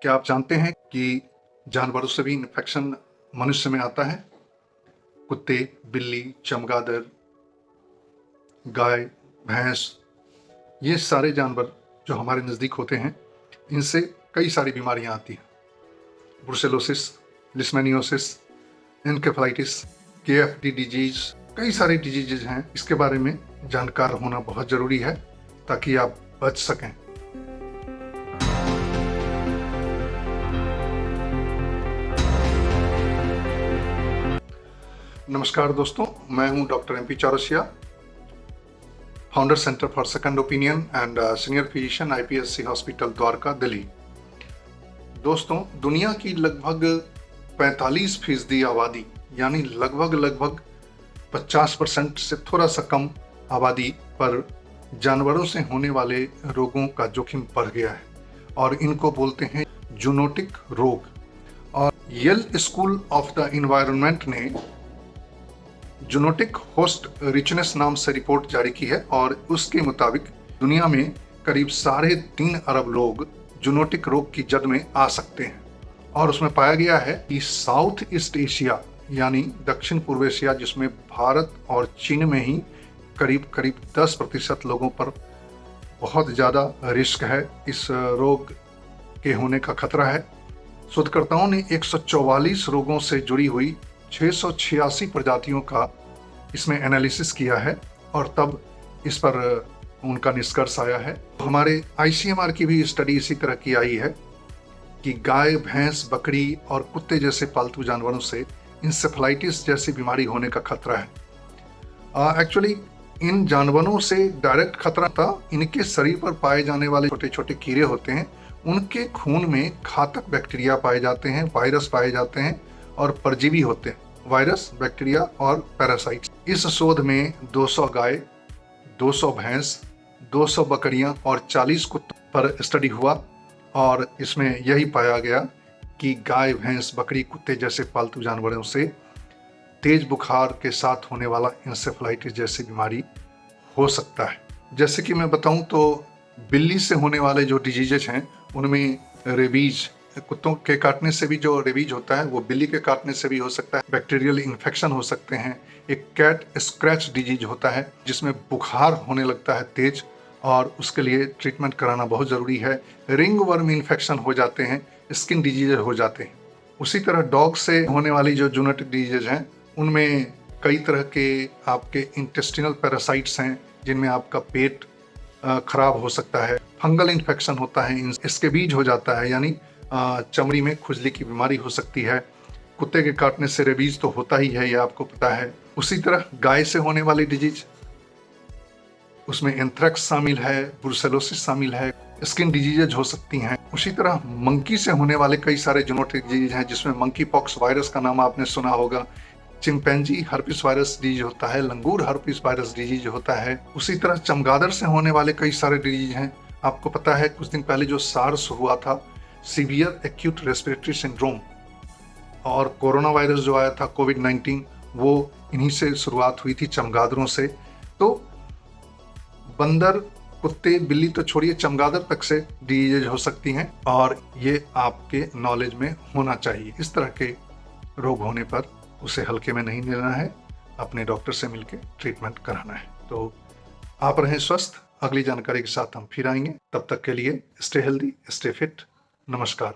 क्या आप जानते हैं कि जानवरों से भी इन्फेक्शन मनुष्य में आता है? कुत्ते, बिल्ली, चमगादड़, गाय, भैंस, ये सारे जानवर जो हमारे नज़दीक होते हैं, इनसे कई सारी बीमारियां आती हैं। ब्रुसेलोसिस, लिशमैनियोसिस, एन्केफेलाइटिस, KFD डिजीज, कई सारे डिजीजेज हैं। इसके बारे में जानकार होना बहुत ज़रूरी है ताकि आप बच सकें। नमस्कार दोस्तों, मैं हूं doctor MP Chaurasia, founder centre for second opinion and senior physician IPSC hospital Dwarka, Delhi. दोस्तों, दुनिया की लगभग 45% आबादी यानी लगभग 50% से थोड़ा सा कम आबादी पर जानवरों से होने वाले रोगों का जोखिम बढ़ गया है और इनको बोलते हैं जूनोटिक रोग। और Yale School of the Environment ने जूनोटिक होस्ट रिचनेस नाम से रिपोर्ट जारी की है और उसके मुताबिक दुनिया में करीब 3.5 अरब लोग जूनोटिक रोग की जद में आ सकते हैं। और उसमें पाया गया है कि साउथ ईस्ट एशिया यानी दक्षिण पूर्व एशिया, जिसमें भारत और चीन में ही करीब 10% लोगों पर बहुत ज़्यादा रिस्क है, इस रोग के होने का खतरा है। शोधकर्ताओं ने 144 रोगों से जुड़ी हुई 686 प्रजातियों का इसमें एनालिसिस किया है और तब इस पर उनका निष्कर्ष आया है। हमारे ICMR की भी स्टडी इसी तरह की आई है कि गाय, भैंस, बकरी और कुत्ते जैसे पालतू जानवरों से इंसेफेलाइटिस जैसी बीमारी होने का खतरा है। एक्चुअली इन जानवरों से डायरेक्ट खतरा था, इनके शरीर पर पाए जाने वाले छोटे छोटे कीड़े होते हैं, उनके खून में घातक बैक्टीरिया पाए जाते हैं, वायरस पाए जाते हैं और परजीवी होते हैं, वायरस, बैक्टीरिया और पैरासाइट्स। इस शोध में 200 गाय, 200 भैंस, 200 बकरियां और 40 कुत्तों पर स्टडी हुआ और इसमें यही पाया गया कि गाय, भैंस, बकरी, कुत्ते जैसे पालतू जानवरों से तेज बुखार के साथ होने वाला इंसेफेलाइटिस जैसी बीमारी हो सकता है। जैसे कि मैं बताऊं तो बिल्ली से होने वाले जो डिजीजेज हैं उनमें रेबीज, कुत्तों के काटने से भी जो रेबीज होता है वो बिल्ली के काटने से भी हो सकता है। बैक्टीरियल इन्फेक्शन हो सकते हैं। एक कैट स्क्रैच डिजीज होता है जिसमें बुखार होने लगता है तेज, और उसके लिए ट्रीटमेंट कराना बहुत ज़रूरी है। रिंग वर्म इन्फेक्शन हो जाते हैं, स्किन डिजीज हो जाते हैं। उसी तरह डॉग से होने वाली जो जूनोटिक डिजीज हैं उनमें कई तरह के आपके इंटेस्टिनल पैरासाइट्स हैं जिनमें आपका पेट खराब हो सकता है। फंगल इन्फेक्शन होता है, इसके बीज हो जाता है, यानी चमड़ी में खुजली की बीमारी हो सकती है। कुत्ते के काटने से रेबीज तो होता ही है, ये आपको पता है। उसी तरह गाय से होने वाली डिजीज, उसमें एंथ्रेक्स शामिल है, ब्रुसेलोसिस शामिल है, स्किन डिजीजेज हो सकती हैं। उसी तरह मंकी से होने वाले कई सारे जूनोटिक डिजीज हैं जिसमें मंकी पॉक्स वायरस का नाम आपने सुना होगा। चिंपैंजी हर्पिस वायरस डिजीज होता है, लंगूर हर्पिस वायरस डिजीज होता है। उसी तरह चमगादड़ से होने वाले कई सारे डिजीज हैं। आपको पता है कुछ दिन पहले जो सार्स हुआ था, सीवियर एक्यूट रेस्पिरेटरी सिंड्रोम, और कोरोना वायरस जो आया था कोविड-19, वो इन्हीं से शुरुआत हुई थी, चमगादड़ों से। तो बंदर, कुत्ते, बिल्ली तो छोड़िए, चमगादड़ तक से डिजीज हो सकती हैं और ये आपके नॉलेज में होना चाहिए। इस तरह के रोग होने पर उसे हल्के में नहीं लेना है, अपने डॉक्टर से मिलकर ट्रीटमेंट कराना है। तो आप रहें स्वस्थ। अगली जानकारी के साथ हम फिर आएंगे। तब तक के लिए स्टे हेल्दी, स्टे फिट। नमस्कार।